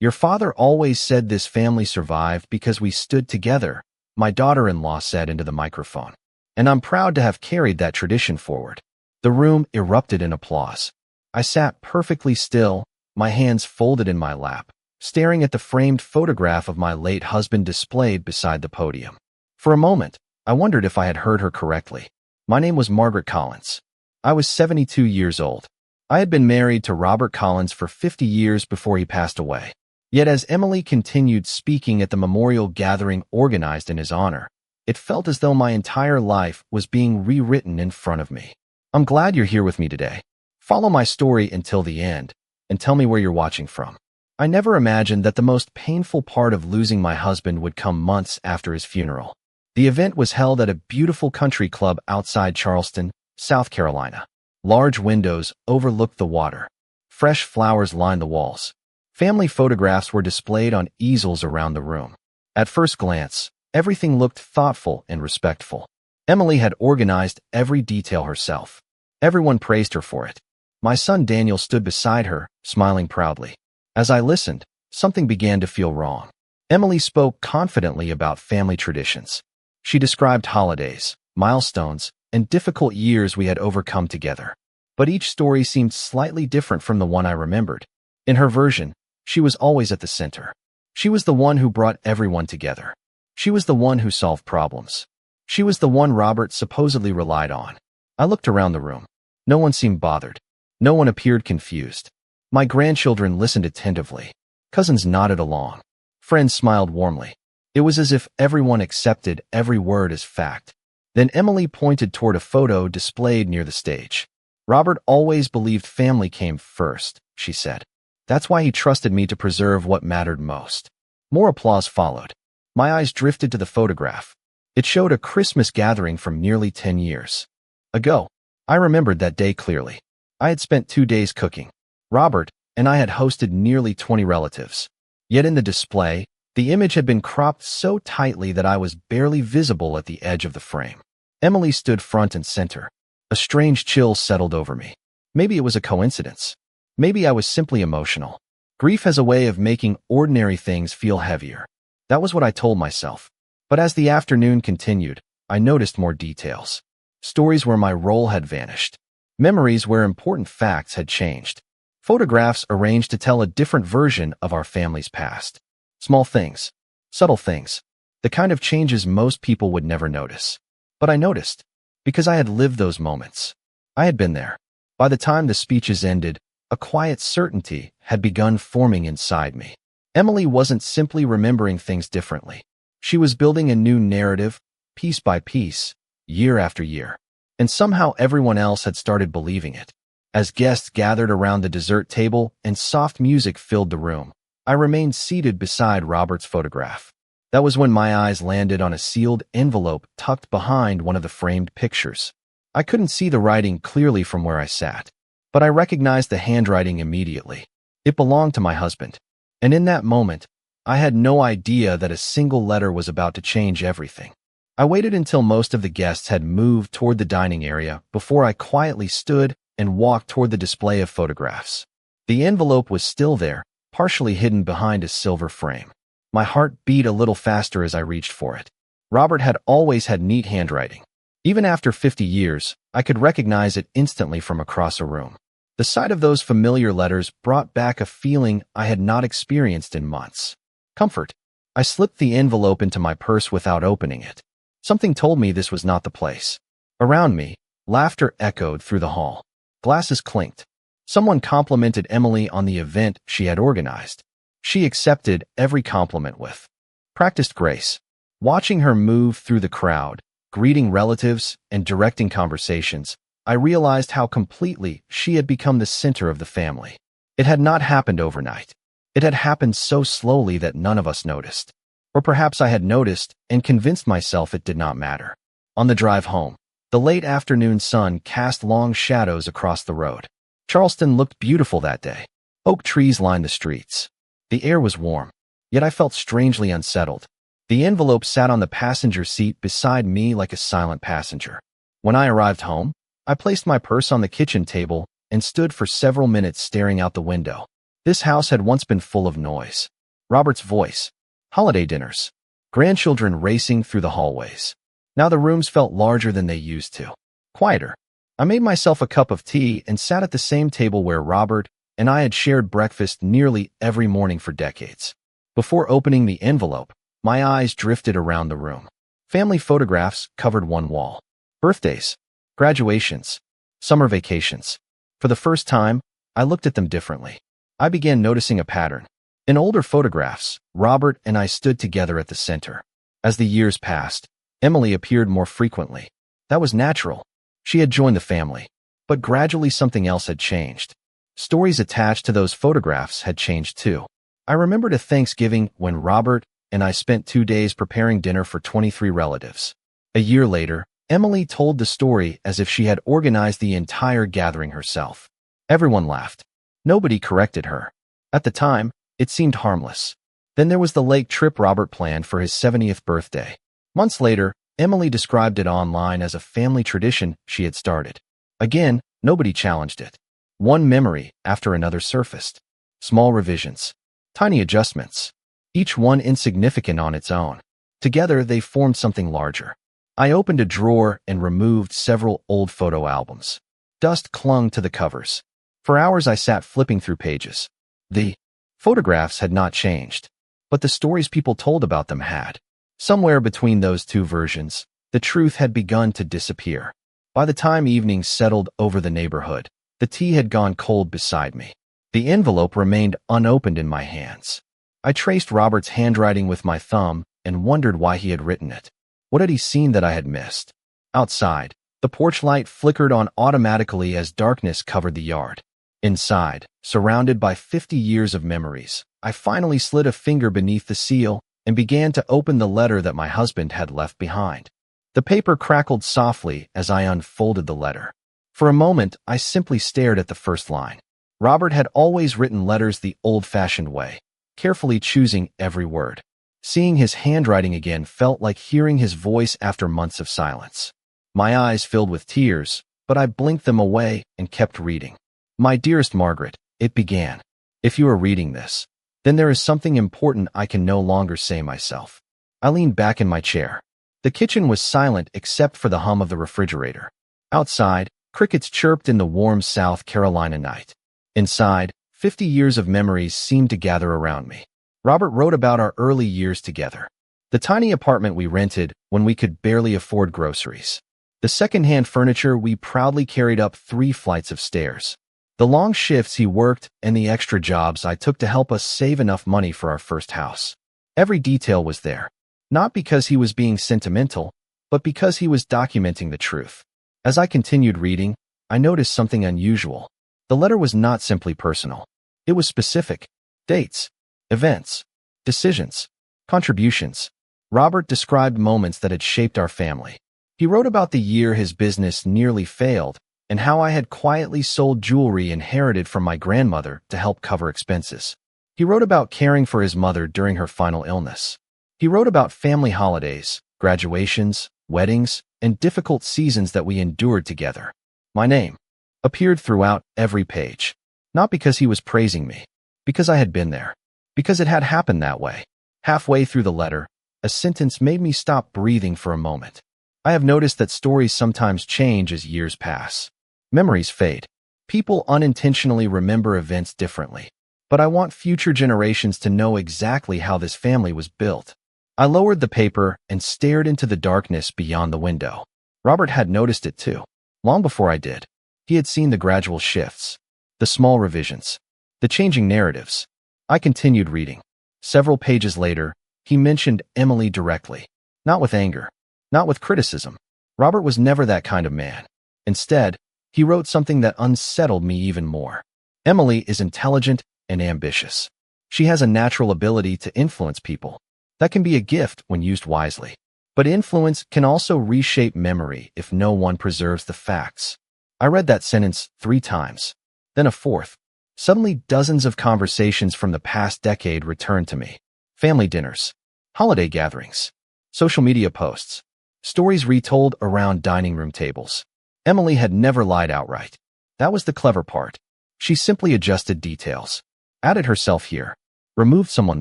Your father always said this family survived because we stood together, my daughter-in-law said into the microphone. And I'm proud to have carried that tradition forward. The room erupted in applause. I sat perfectly still, my hands folded in my lap, staring at the framed photograph of my late husband displayed beside the podium. For a moment, I wondered if I had heard her correctly. My name was Margaret Collins. I was 72 years old. I had been married to Robert Collins for 50 years before he passed away. Yet as Emily continued speaking at the memorial gathering organized in his honor, it felt as though my entire life was being rewritten in front of me. I'm glad you're here with me today. Follow my story until the end, and tell me where you're watching from. I never imagined that the most painful part of losing my husband would come months after his funeral. The event was held at a beautiful country club outside Charleston, South Carolina. Large windows overlooked the water. Fresh flowers lined the walls. Family photographs were displayed on easels around the room. At first glance, everything looked thoughtful and respectful. Emily had organized every detail herself. Everyone praised her for it. My son Daniel stood beside her, smiling proudly. As I listened, something began to feel wrong. Emily spoke confidently about family traditions. She described holidays, milestones, and difficult years we had overcome together. But each story seemed slightly different from the one I remembered. In her version, she was always at the center. She was the one who brought everyone together. She was the one who solved problems. She was the one Robert supposedly relied on. I looked around the room. No one seemed bothered. No one appeared confused. My grandchildren listened attentively. Cousins nodded along. Friends smiled warmly. It was as if everyone accepted every word as fact. Then Emily pointed toward a photo displayed near the stage. Robert always believed family came first, she said. That's why he trusted me to preserve what mattered most. More applause followed. My eyes drifted to the photograph. It showed a Christmas gathering from nearly 10 years ago. I remembered that day clearly. I had spent 2 days cooking. Robert and I had hosted nearly 20 relatives. Yet in the display, the image had been cropped so tightly that I was barely visible at the edge of the frame. Emily stood front and center. A strange chill settled over me. Maybe it was a coincidence. Maybe I was simply emotional. Grief has a way of making ordinary things feel heavier. That was what I told myself. But as the afternoon continued, I noticed more details. Stories where my role had vanished. Memories where important facts had changed. Photographs arranged to tell a different version of our family's past. Small things. Subtle things. The kind of changes most people would never notice. But I noticed, because I had lived those moments. I had been there. By the time the speeches ended, a quiet certainty had begun forming inside me. Emily wasn't simply remembering things differently. She was building a new narrative, piece by piece, year after year. And somehow everyone else had started believing it. As guests gathered around the dessert table and soft music filled the room, I remained seated beside Robert's photograph. That was when my eyes landed on a sealed envelope tucked behind one of the framed pictures. I couldn't see the writing clearly from where I sat, but I recognized the handwriting immediately. It belonged to my husband. And in that moment, I had no idea that a single letter was about to change everything. I waited until most of the guests had moved toward the dining area before I quietly stood and walked toward the display of photographs. The envelope was still there, partially hidden behind a silver frame. My heart beat a little faster as I reached for it. Robert had always had neat handwriting. Even after 50 years, I could recognize it instantly from across a room. The sight of those familiar letters brought back a feeling I had not experienced in months. Comfort. I slipped the envelope into my purse without opening it. Something told me this was not the place. Around me, laughter echoed through the hall. Glasses clinked. Someone complimented Emily on the event she had organized. She accepted every compliment with practiced grace. Watching her move through the crowd, greeting relatives, and directing conversations, I realized how completely she had become the center of the family. It had not happened overnight. It had happened so slowly that none of us noticed. Or perhaps I had noticed and convinced myself it did not matter. On the drive home, the late afternoon sun cast long shadows across the road. Charleston looked beautiful that day. Oak trees lined the streets. The air was warm, yet I felt strangely unsettled. The envelope sat on the passenger seat beside me like a silent passenger. When I arrived home, I placed my purse on the kitchen table and stood for several minutes staring out the window. This house had once been full of noise. Robert's voice, holiday dinners, grandchildren racing through the hallways. Now the rooms felt larger than they used to, quieter. I made myself a cup of tea and sat at the same table where Robert and I had shared breakfast nearly every morning for decades. Before opening the envelope, my eyes drifted around the room. Family photographs covered one wall. Birthdays, graduations, summer vacations. For the first time, I looked at them differently. I began noticing a pattern. In older photographs, Robert and I stood together at the center. As the years passed, Emily appeared more frequently. That was natural. She had joined the family. But gradually something else had changed. Stories attached to those photographs had changed too. I remembered a Thanksgiving when Robert and I spent 2 days preparing dinner for 23 relatives. A year later, Emily told the story as if she had organized the entire gathering herself. Everyone laughed. Nobody corrected her. At the time, it seemed harmless. Then there was the lake trip Robert planned for his 70th birthday. Months later, Emily described it online as a family tradition she had started. Again, nobody challenged it. One memory after another surfaced. Small revisions. Tiny adjustments. Each one insignificant on its own. Together, they formed something larger. I opened a drawer and removed several old photo albums. Dust clung to the covers. For hours I sat flipping through pages. The photographs had not changed, but the stories people told about them had. Somewhere between those two versions, the truth had begun to disappear. By the time evening settled over the neighborhood, the tea had gone cold beside me. The envelope remained unopened in my hands. I traced Robert's handwriting with my thumb and wondered why he had written it. What had he seen that I had missed? Outside, the porch light flickered on automatically as darkness covered the yard. Inside, surrounded by 50 years of memories, I finally slid a finger beneath the seal and began to open the letter that my husband had left behind. The paper crackled softly as I unfolded the letter. For a moment, I simply stared at the first line. Robert had always written letters the old-fashioned way, carefully choosing every word. Seeing his handwriting again felt like hearing his voice after months of silence. My eyes filled with tears, but I blinked them away and kept reading. My dearest Margaret, it began. If you are reading this, then there is something important I can no longer say myself. I leaned back in my chair. The kitchen was silent except for the hum of the refrigerator. Outside, crickets chirped in the warm South Carolina night. Inside, 50 years of memories seemed to gather around me. Robert wrote about our early years together. The tiny apartment we rented when we could barely afford groceries. The second-hand furniture we proudly carried up 3 flights of stairs. The long shifts he worked and the extra jobs I took to help us save enough money for our first house. Every detail was there. Not because he was being sentimental, but because he was documenting the truth. As I continued reading, I noticed something unusual. The letter was not simply personal. It was specific. Dates, events, decisions, contributions. Robert described moments that had shaped our family. He wrote about the year his business nearly failed and how I had quietly sold jewelry inherited from my grandmother to help cover expenses. He wrote about caring for his mother during her final illness. He wrote about family holidays, graduations, weddings, and difficult seasons that we endured together. My name appeared throughout every page, not because he was praising me, because I had been there, because it had happened that way. Halfway through the letter, a sentence made me stop breathing for a moment. I have noticed that stories sometimes change as years pass. Memories fade. People unintentionally remember events differently. But I want future generations to know exactly how this family was built. I lowered the paper and stared into the darkness beyond the window. Robert had noticed it too. Long before I did. He had seen the gradual shifts, the small revisions, the changing narratives. I continued reading. Several pages later, he mentioned Emily directly. Not with anger, not with criticism. Robert was never that kind of man. Instead, he wrote something that unsettled me even more. Emily is intelligent and ambitious. She has a natural ability to influence people. That can be a gift when used wisely. But influence can also reshape memory if no one preserves the facts. I read that sentence 3 times, then a 4th. Suddenly, dozens of conversations from the past decade returned to me. Family dinners, holiday gatherings, social media posts, stories retold around dining room tables. Emily had never lied outright. That was the clever part. She simply adjusted details. added herself here, removed someone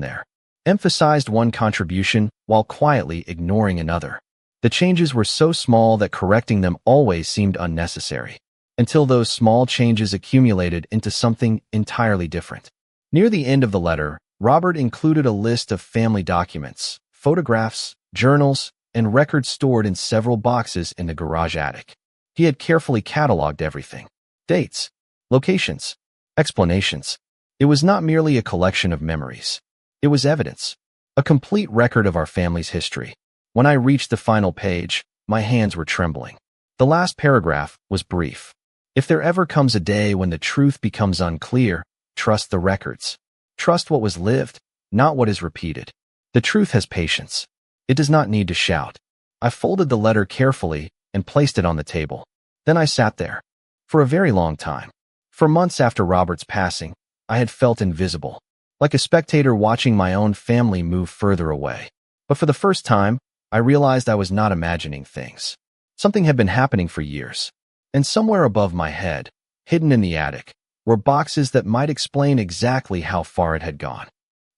there, emphasized one contribution while quietly ignoring another. The changes were so small that correcting them always seemed unnecessary, until those small changes accumulated into something entirely different. Near the end of the letter, Robert included a list of family documents, photographs, journals, and records stored in several boxes in the garage attic. He had carefully cataloged everything. Dates, locations, explanations. It was not merely a collection of memories. It was evidence, a complete record of our family's history. When I reached the final page, my hands were trembling. The last paragraph was brief. If there ever comes a day when the truth becomes unclear, trust the records. Trust what was lived, not what is repeated. The truth has patience. It does not need to shout. I folded the letter carefully and placed it on the table. Then I sat there. For a very long time. For months after Robert's passing, I had felt invisible, like a spectator watching my own family move further away. But for the first time, I realized I was not imagining things. Something had been happening for years. And somewhere above my head, hidden in the attic, were boxes that might explain exactly how far it had gone.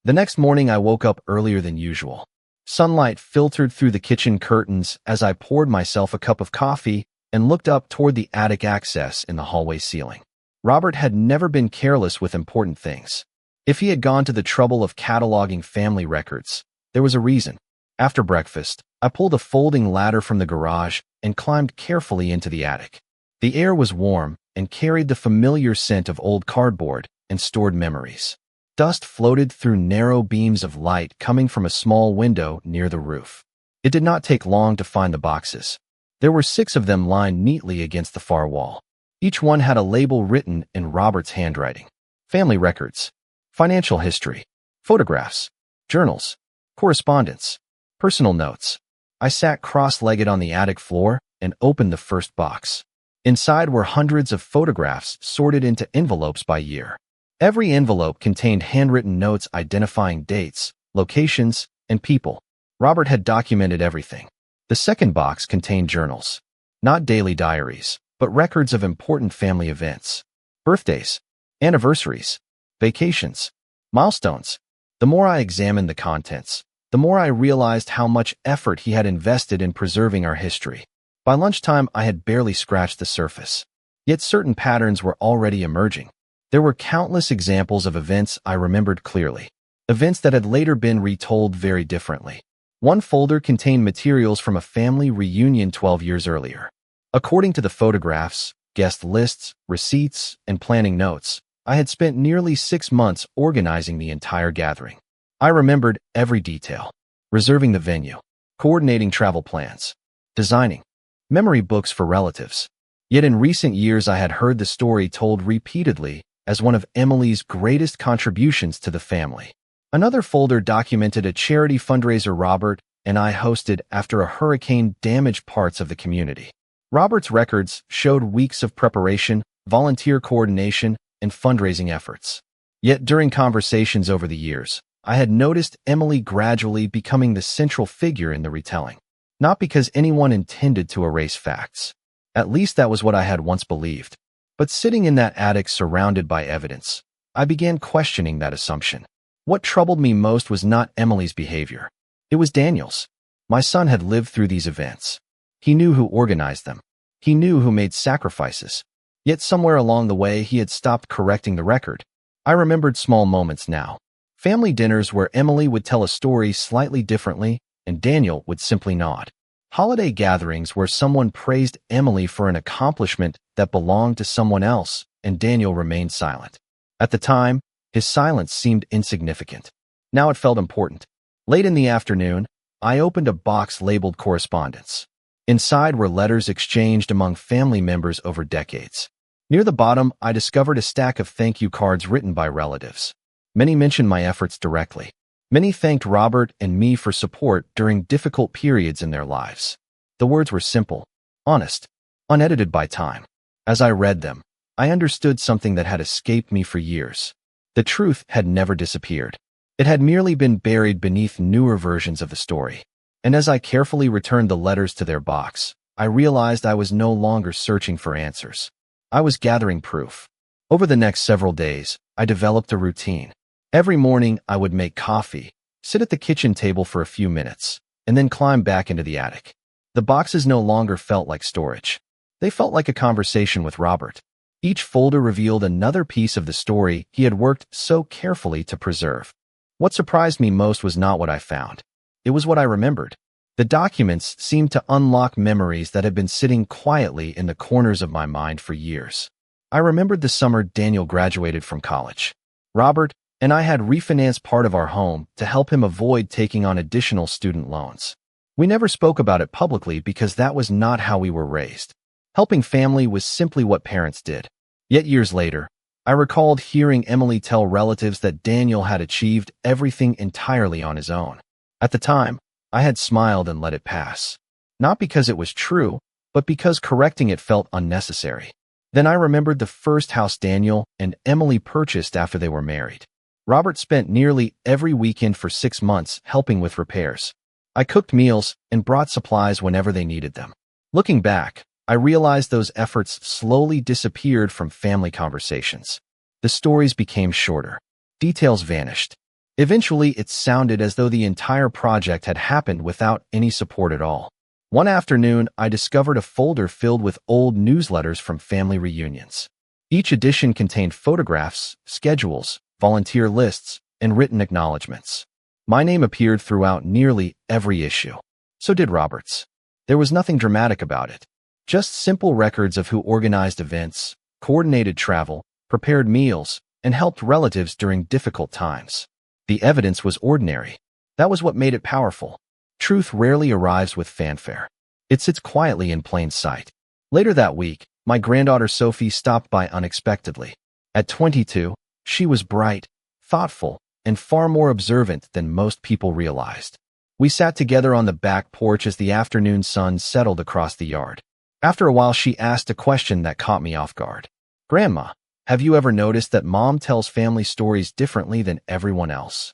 The next morning I woke up earlier than usual. Sunlight filtered through the kitchen curtains as I poured myself a cup of coffee and looked up toward the attic access in the hallway ceiling. Robert had never been careless with important things. If he had gone to the trouble of cataloging family records, there was a reason. After breakfast, I pulled a folding ladder from the garage and climbed carefully into the attic. The air was warm and carried the familiar scent of old cardboard and stored memories. Dust floated through narrow beams of light coming from a small window near the roof. It did not take long to find the boxes. There were 6 of them lined neatly against the far wall. Each one had a label written in Robert's handwriting. Family records, financial history, photographs, journals, correspondence, personal notes. I sat cross-legged on the attic floor and opened the first box. Inside were hundreds of photographs sorted into envelopes by year. Every envelope contained handwritten notes identifying dates, locations, and people. Robert had documented everything. The second box contained journals, not daily diaries, but records of important family events, birthdays, anniversaries, vacations, milestones. The more I examined the contents, the more I realized how much effort he had invested in preserving our history. By lunchtime, I had barely scratched the surface. Yet certain patterns were already emerging. There were countless examples of events I remembered clearly, events that had later been retold very differently. One folder contained materials from a family reunion 12 years earlier. According to the photographs, guest lists, receipts, and planning notes, I had spent nearly 6 months organizing the entire gathering. I remembered every detail, reserving the venue, coordinating travel plans, designing memory books for relatives. Yet in recent years I had heard the story told repeatedly as one of Emily's greatest contributions to the family. Another folder documented a charity fundraiser Robert and I hosted after a hurricane damaged parts of the community. Robert's records showed weeks of preparation, volunteer coordination, and fundraising efforts. Yet during conversations over the years, I had noticed Emily gradually becoming the central figure in the retelling. Not because anyone intended to erase facts. At least that was what I had once believed. But sitting in that attic surrounded by evidence, I began questioning that assumption. What troubled me most was not Emily's behavior. It was Daniel's. My son had lived through these events. He knew who organized them. He knew who made sacrifices. Yet somewhere along the way, he had stopped correcting the record. I remembered small moments now. Family dinners where Emily would tell a story slightly differently, and Daniel would simply nod. Holiday gatherings where someone praised Emily for an accomplishment that belonged to someone else, and Daniel remained silent. At the time, his silence seemed insignificant. Now it felt important. Late in the afternoon, I opened a box labeled correspondence. Inside were letters exchanged among family members over decades. Near the bottom, I discovered a stack of thank you cards written by relatives. Many mentioned my efforts directly. Many thanked Robert and me for support during difficult periods in their lives. The words were simple, honest, unedited by time. As I read them, I understood something that had escaped me for years. The truth had never disappeared. It had merely been buried beneath newer versions of the story. And as I carefully returned the letters to their box, I realized I was no longer searching for answers. I was gathering proof. Over the next several days, I developed a routine. Every morning, I would make coffee, sit at the kitchen table for a few minutes, and then climb back into the attic. The boxes no longer felt like storage. They felt like a conversation with Robert. Each folder revealed another piece of the story he had worked so carefully to preserve. What surprised me most was not what I found. It was what I remembered. The documents seemed to unlock memories that had been sitting quietly in the corners of my mind for years. I remembered the summer Daniel graduated from college. Robert and I had refinanced part of our home to help him avoid taking on additional student loans. We never spoke about it publicly because that was not how we were raised. Helping family was simply what parents did. Yet years later, I recalled hearing Emily tell relatives that Daniel had achieved everything entirely on his own. At the time, I had smiled and let it pass. Not because it was true, but because correcting it felt unnecessary. Then I remembered the first house Daniel and Emily purchased after they were married. Robert spent nearly every weekend for 6 months helping with repairs. I cooked meals and brought supplies whenever they needed them. Looking back, I realized those efforts slowly disappeared from family conversations. The stories became shorter. Details vanished. Eventually, it sounded as though the entire project had happened without any support at all. One afternoon, I discovered a folder filled with old newsletters from family reunions. Each edition contained photographs, schedules, volunteer lists, and written acknowledgments. My name appeared throughout nearly every issue. So did Robert's. There was nothing dramatic about it. Just simple records of who organized events, coordinated travel, prepared meals, and helped relatives during difficult times. The evidence was ordinary. That was what made it powerful. Truth rarely arrives with fanfare. It sits quietly in plain sight. Later that week, my granddaughter Sophie stopped by unexpectedly. At 22, she was bright, thoughtful, and far more observant than most people realized. We sat together on the back porch as the afternoon sun settled across the yard. After a while, she asked a question that caught me off guard. "Grandma, have you ever noticed that Mom tells family stories differently than everyone else?"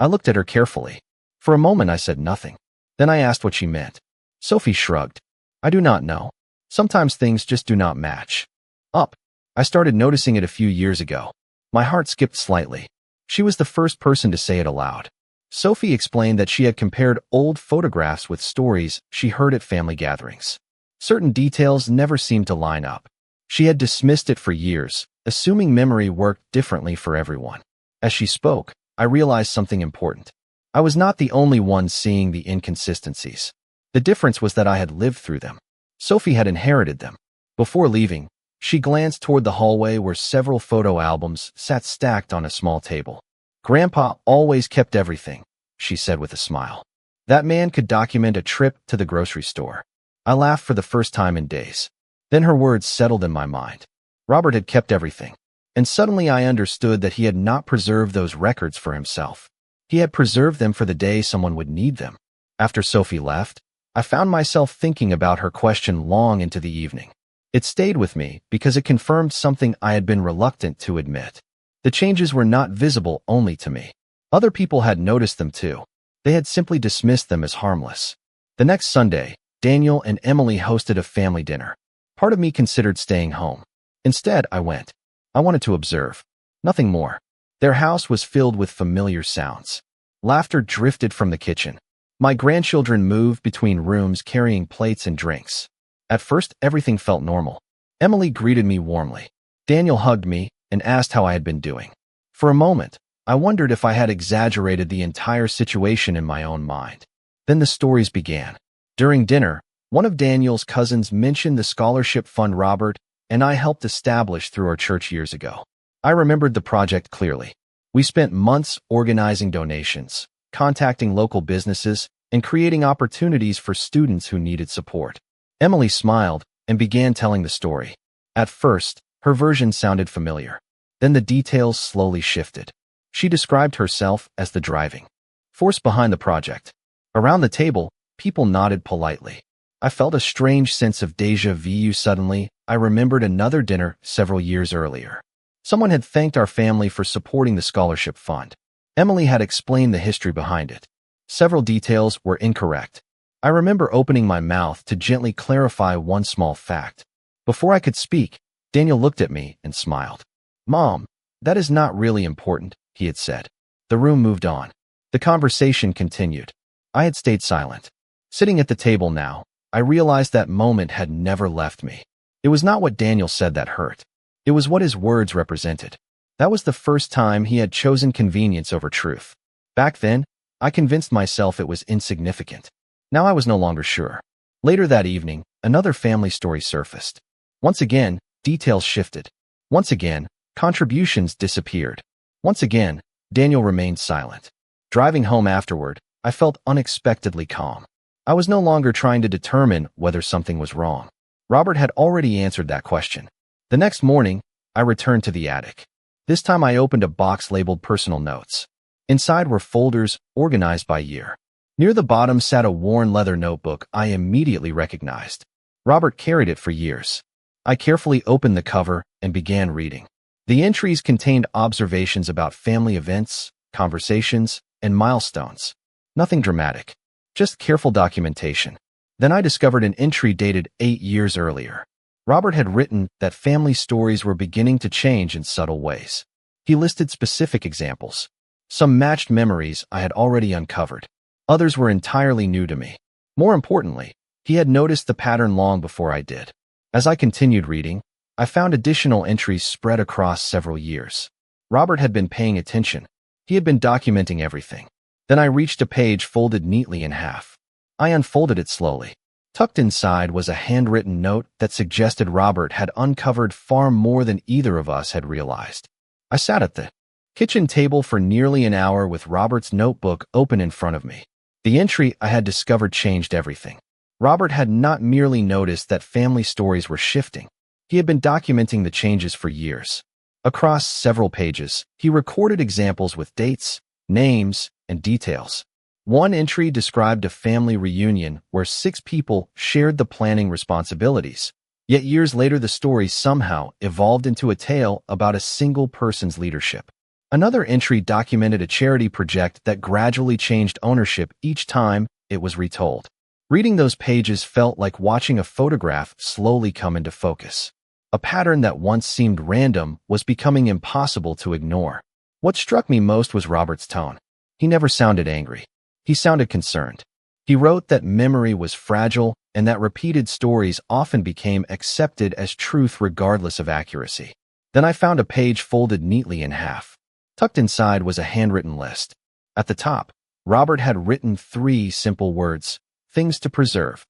I looked at her carefully. For a moment, I said nothing. Then I asked what she meant. Sophie shrugged. "I do not know. Sometimes things just do not match up. I started noticing it a few years ago." My heart skipped slightly. She was the first person to say it aloud. Sophie explained that she had compared old photographs with stories she heard at family gatherings. Certain details never seemed to line up. She had dismissed it for years, assuming memory worked differently for everyone. As she spoke, I realized something important. I was not the only one seeing the inconsistencies. The difference was that I had lived through them. Sophie had inherited them. Before leaving, she glanced toward the hallway where several photo albums sat stacked on a small table. "Grandpa always kept everything," she said with a smile. "That man could document a trip to the grocery store." I laughed for the first time in days. Then her words settled in my mind. Robert had kept everything. And suddenly I understood that he had not preserved those records for himself. He had preserved them for the day someone would need them. After Sophie left, I found myself thinking about her question long into the evening. It stayed with me because it confirmed something I had been reluctant to admit. The changes were not visible only to me. Other people had noticed them too. They had simply dismissed them as harmless. The next Sunday, Daniel and Emily hosted a family dinner. Part of me considered staying home. Instead, I went. I wanted to observe. Nothing more. Their house was filled with familiar sounds. Laughter drifted from the kitchen. My grandchildren moved between rooms carrying plates and drinks. At first, everything felt normal. Emily greeted me warmly. Daniel hugged me and asked how I had been doing. For a moment, I wondered if I had exaggerated the entire situation in my own mind. Then the stories began. During dinner, one of Daniel's cousins mentioned the scholarship fund Robert and I helped establish through our church years ago. I remembered the project clearly. We spent months organizing donations, contacting local businesses, and creating opportunities for students who needed support. Emily smiled and began telling the story. At first, her version sounded familiar. Then the details slowly shifted. She described herself as the driving force behind the project. Around the table, people nodded politely. I felt a strange sense of déjà vu. Suddenly, I remembered another dinner several years earlier. Someone had thanked our family for supporting the scholarship fund. Emily had explained the history behind it. Several details were incorrect. I remember opening my mouth to gently clarify one small fact. Before I could speak, Daniel looked at me and smiled. "Mom, that is not really important," he had said. The room moved on. The conversation continued. I had stayed silent. Sitting at the table now, I realized that moment had never left me. It was not what Daniel said that hurt. It was what his words represented. That was the first time he had chosen convenience over truth. Back then, I convinced myself it was insignificant. Now I was no longer sure. Later that evening, another family story surfaced. Once again, details shifted. Once again, contributions disappeared. Once again, Daniel remained silent. Driving home afterward, I felt unexpectedly calm. I was no longer trying to determine whether something was wrong. Robert had already answered that question. The next morning, I returned to the attic. This time I opened a box labeled personal notes. Inside were folders organized by year. Near the bottom sat a worn leather notebook I immediately recognized. Robert carried it for years. I carefully opened the cover and began reading. The entries contained observations about family events, conversations, and milestones. Nothing dramatic, just careful documentation. Then I discovered an entry dated 8 years earlier. Robert had written that family stories were beginning to change in subtle ways. He listed specific examples. Some matched memories I had already uncovered. Others were entirely new to me. More importantly, he had noticed the pattern long before I did. As I continued reading, I found additional entries spread across several years. Robert had been paying attention. He had been documenting everything. Then I reached a page folded neatly in half. I unfolded it slowly. Tucked inside was a handwritten note that suggested Robert had uncovered far more than either of us had realized. I sat at the kitchen table for nearly an hour with Robert's notebook open in front of me. The entry I had discovered changed everything. Robert had not merely noticed that family stories were shifting. He had been documenting the changes for years. Across several pages, he recorded examples with dates, names, and details. One entry described a family reunion where 6 people shared the planning responsibilities. Yet years later, the story somehow evolved into a tale about a single person's leadership. Another entry documented a charity project that gradually changed ownership each time it was retold. Reading those pages felt like watching a photograph slowly come into focus. A pattern that once seemed random was becoming impossible to ignore. What struck me most was Robert's tone. He never sounded angry. He sounded concerned. He wrote that memory was fragile and that repeated stories often became accepted as truth regardless of accuracy. Then I found a page folded neatly in half. Tucked inside was a handwritten list. At the top, Robert had written 3 simple words, things to preserve.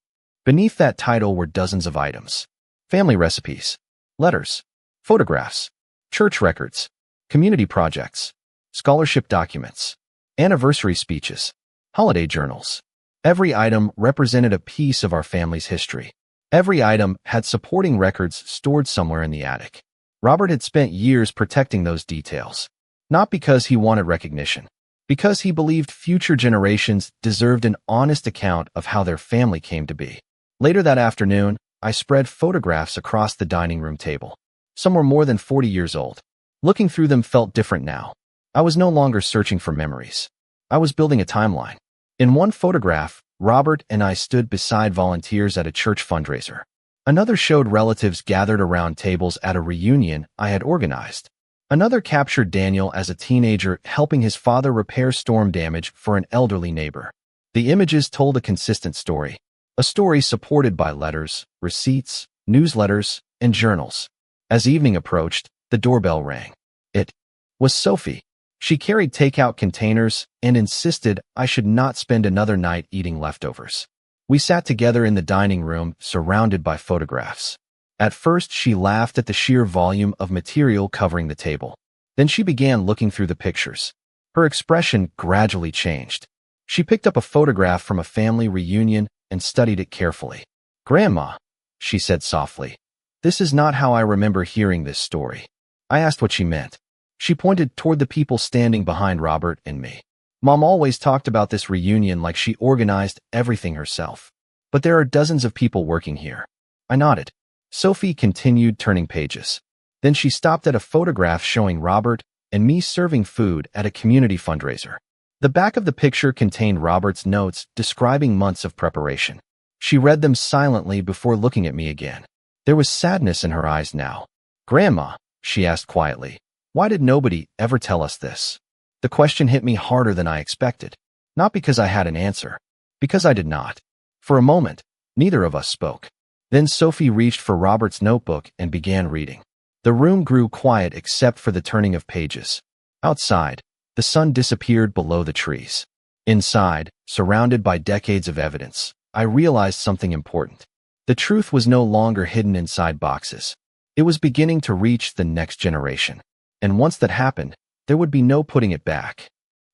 Beneath that title were dozens of items. Family recipes, letters, photographs, church records, community projects, scholarship documents, anniversary speeches, holiday journals. Every item represented a piece of our family's history. Every item had supporting records stored somewhere in the attic. Robert had spent years protecting those details, not because he wanted recognition, because he believed future generations deserved an honest account of how their family came to be. Later that afternoon, I spread photographs across the dining room table. Some were more than 40 years old. Looking through them felt different now. I was no longer searching for memories. I was building a timeline. In one photograph, Robert and I stood beside volunteers at a church fundraiser. Another showed relatives gathered around tables at a reunion I had organized. Another captured Daniel as a teenager helping his father repair storm damage for an elderly neighbor. The images told a consistent story, a story supported by letters, receipts, newsletters, and journals. As evening approached, the doorbell rang. It was Sophie. She carried takeout containers and insisted I should not spend another night eating leftovers. We sat together in the dining room, surrounded by photographs. At first, she laughed at the sheer volume of material covering the table. Then she began looking through the pictures. Her expression gradually changed. She picked up a photograph from a family reunion and studied it carefully. "Grandma," she said softly, "this is not how I remember hearing this story." I asked what she meant. She pointed toward the people standing behind Robert and me. "Mom always talked about this reunion like she organized everything herself. But there are dozens of people working here." I nodded. Sophie continued turning pages. Then she stopped at a photograph showing Robert and me serving food at a community fundraiser. The back of the picture contained Robert's notes describing months of preparation. She read them silently before looking at me again. There was sadness in her eyes now. "Grandma," she asked quietly. Why did nobody ever tell us this? The question hit me harder than I expected. Not because I had an answer, because I did not. For a moment, neither of us spoke. Then Sophie reached for Robert's notebook and began reading. The room grew quiet except for the turning of pages. Outside, the sun disappeared below the trees. Inside, surrounded by decades of evidence, I realized something important. The truth was no longer hidden inside boxes. It was beginning to reach the next generation. And once that happened, there would be no putting it back.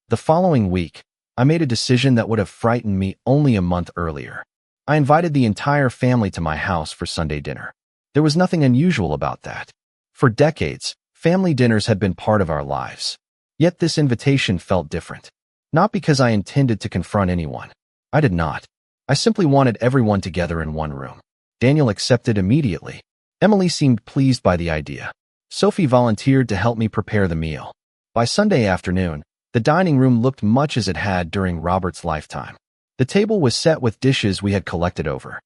The following week, I made a decision that would have frightened me only a month earlier. I invited the entire family to my house for Sunday dinner. There was nothing unusual about that. For decades, family dinners had been part of our lives. Yet this invitation felt different. Not because I intended to confront anyone. I did not. I simply wanted everyone together in one room. Daniel accepted immediately. Emily seemed pleased by the idea. Sophie volunteered to help me prepare the meal. By Sunday afternoon, the dining room looked much as it had during Robert's lifetime. The table was set with dishes we had collected over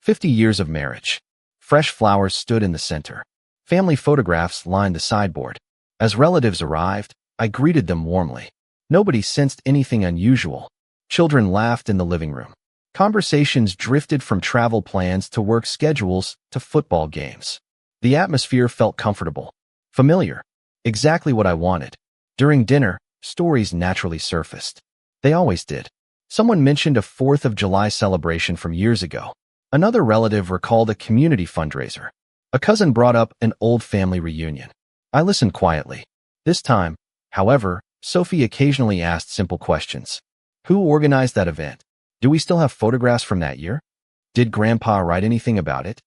50 years of marriage. Fresh flowers stood in the center. Family photographs lined the sideboard. As relatives arrived, I greeted them warmly. Nobody sensed anything unusual. Children laughed in the living room. Conversations drifted from travel plans to work schedules to football games. The atmosphere felt comfortable, familiar, exactly what I wanted. During dinner, stories naturally surfaced. They always did. Someone mentioned a 4th of July celebration from years ago. Another relative recalled a community fundraiser. A cousin brought up an old family reunion. I listened quietly. This time, however, Sophie occasionally asked simple questions. Who organized that event? Do we still have photographs from that year? Did Grandpa write anything about it?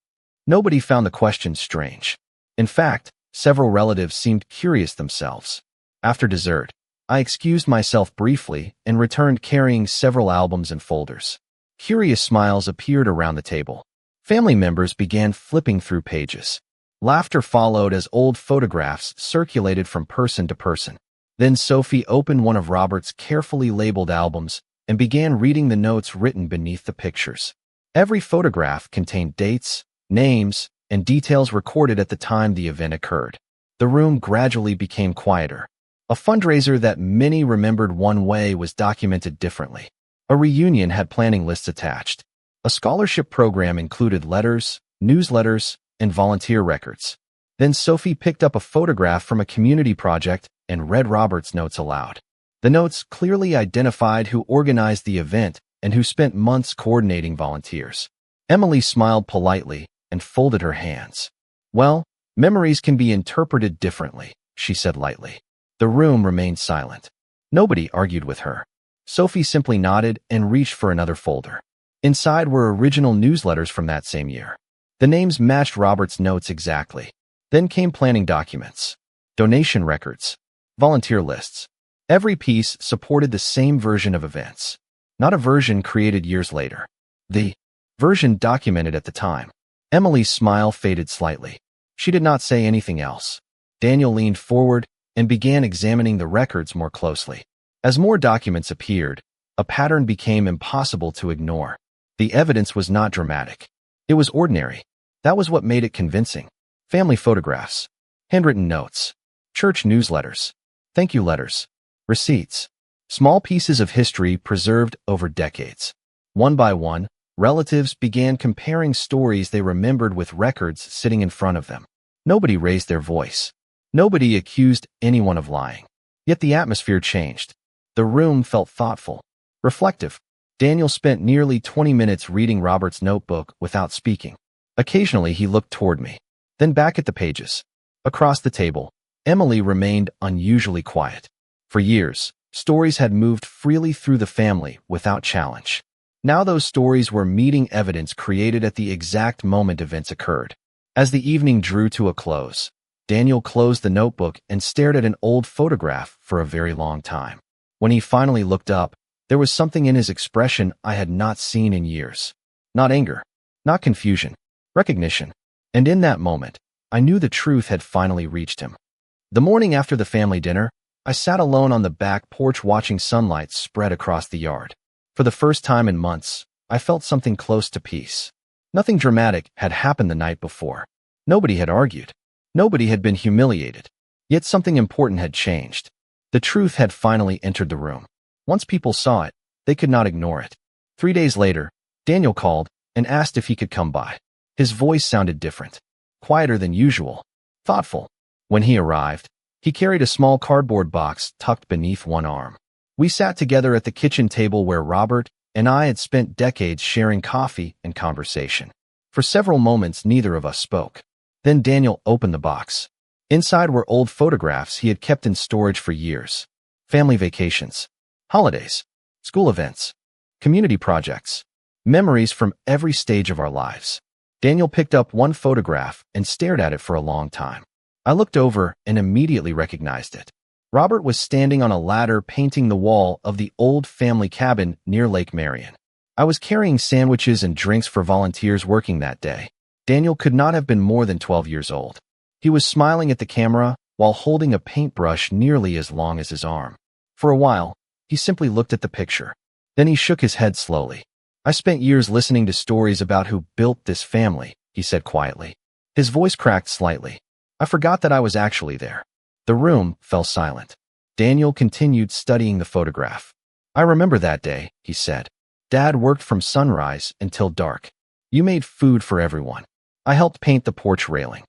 Nobody found the question strange. In fact, several relatives seemed curious themselves. After dessert, I excused myself briefly and returned carrying several albums and folders. Curious smiles appeared around the table. Family members began flipping through pages. Laughter followed as old photographs circulated from person to person. Then Sophie opened one of Robert's carefully labeled albums and began reading the notes written beneath the pictures. Every photograph contained dates, names, and details recorded at the time the event occurred. The room gradually became quieter. A fundraiser that many remembered one way was documented differently. A reunion had planning lists attached. A scholarship program included letters, newsletters, and volunteer records. Then Sophie picked up a photograph from a community project and read Robert's notes aloud. The notes clearly identified who organized the event and who spent months coordinating volunteers. Emily smiled politely and folded her hands. Well, memories can be interpreted differently, she said lightly. The room remained silent. Nobody argued with her. Sophie simply nodded and reached for another folder. Inside were original newsletters from that same year. The names matched Robert's notes exactly. Then came planning documents, donation records, volunteer lists. Every piece supported the same version of events, not a version created years later. The version documented at the time. Emily's smile faded slightly. She did not say anything else. Daniel leaned forward and began examining the records more closely. As more documents appeared, a pattern became impossible to ignore. The evidence was not dramatic. It was ordinary. That was what made it convincing. Family photographs, handwritten notes, church newsletters, thank you letters, receipts, small pieces of history preserved over decades. One by one, relatives began comparing stories they remembered with records sitting in front of them. Nobody raised their voice. Nobody accused anyone of lying. Yet the atmosphere changed. The room felt thoughtful, reflective. Daniel spent nearly 20 minutes reading Robert's notebook without speaking. Occasionally he looked toward me, then back at the pages. Across the table, Emily remained unusually quiet. For years, stories had moved freely through the family without challenge. Now those stories were meeting evidence created at the exact moment events occurred. As the evening drew to a close, Daniel closed the notebook and stared at an old photograph for a very long time. When he finally looked up, there was something in his expression I had not seen in years. Not anger, not confusion, recognition. And in that moment, I knew the truth had finally reached him. The morning after the family dinner, I sat alone on the back porch watching sunlight spread across the yard. For the first time in months, I felt something close to peace. Nothing dramatic had happened the night before. Nobody had argued. Nobody had been humiliated. Yet something important had changed. The truth had finally entered the room. Once people saw it, they could not ignore it. 3 days later, Daniel called and asked if he could come by. His voice sounded different, quieter than usual, thoughtful. When he arrived, he carried a small cardboard box tucked beneath one arm. We sat together at the kitchen table where Robert and I had spent decades sharing coffee and conversation. For several moments, neither of us spoke. Then Daniel opened the box. Inside were old photographs he had kept in storage for years. Family vacations, holidays, school events, community projects, memories from every stage of our lives. Daniel picked up one photograph and stared at it for a long time. I looked over and immediately recognized it. Robert was standing on a ladder painting the wall of the old family cabin near Lake Marion. I was carrying sandwiches and drinks for volunteers working that day. Daniel could not have been more than 12 years old. He was smiling at the camera while holding a paintbrush nearly as long as his arm. For a while, he simply looked at the picture. Then he shook his head slowly. "I spent years listening to stories about who built this family," he said quietly. His voice cracked slightly. "I forgot that I was actually there." The room fell silent. Daniel continued studying the photograph. "I remember that day," he said. "Dad worked from sunrise until dark. You made food for everyone. I helped paint the porch railing."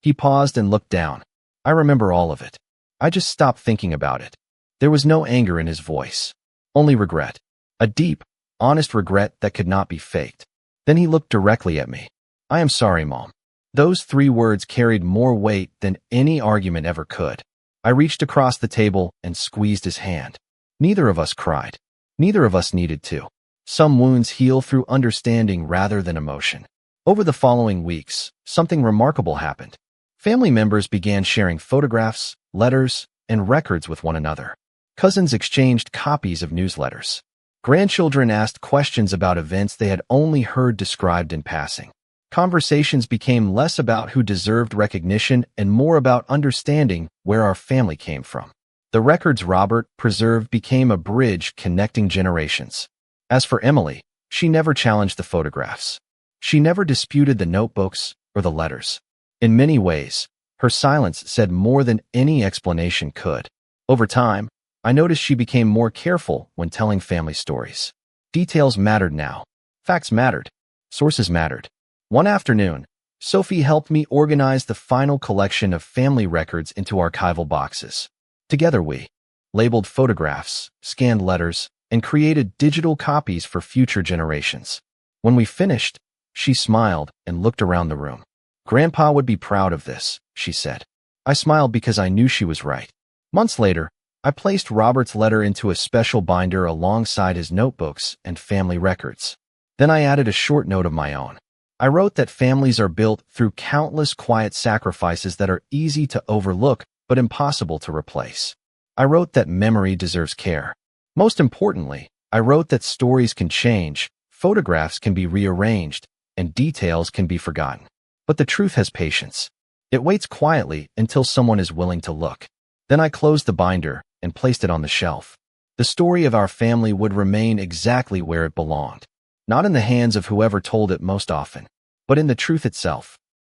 He paused and looked down. "I remember all of it. I just stopped thinking about it." There was no anger in his voice, only regret. A deep, honest regret that could not be faked. Then he looked directly at me. "I am sorry, Mom." Those 3 words carried more weight than any argument ever could. I reached across the table and squeezed his hand. Neither of us cried. Neither of us needed to. Some wounds heal through understanding rather than emotion. Over the following weeks, something remarkable happened. Family members began sharing photographs, letters, and records with one another. Cousins exchanged copies of newsletters. Grandchildren asked questions about events they had only heard described in passing. Conversations became less about who deserved recognition and more about understanding where our family came from. The records Robert preserved became a bridge connecting generations. As for Emily, she never challenged the photographs. She never disputed the notebooks or the letters. In many ways, her silence said more than any explanation could. Over time, I noticed she became more careful when telling family stories. Details mattered now. Facts mattered. Sources mattered. One afternoon, Sophie helped me organize the final collection of family records into archival boxes. Together we labeled photographs, scanned letters, and created digital copies for future generations. When we finished, she smiled and looked around the room. "Grandpa would be proud of this," she said. I smiled because I knew she was right. Months later, I placed Robert's letter into a special binder alongside his notebooks and family records. Then I added a short note of my own. I wrote that families are built through countless quiet sacrifices that are easy to overlook but impossible to replace. I wrote that memory deserves care. Most importantly, I wrote that stories can change, photographs can be rearranged, and details can be forgotten. But the truth has patience. It waits quietly until someone is willing to look. Then I closed the binder and placed it on the shelf. The story of our family would remain exactly where it belonged, not in the hands of whoever told it most often, but in the truth itself.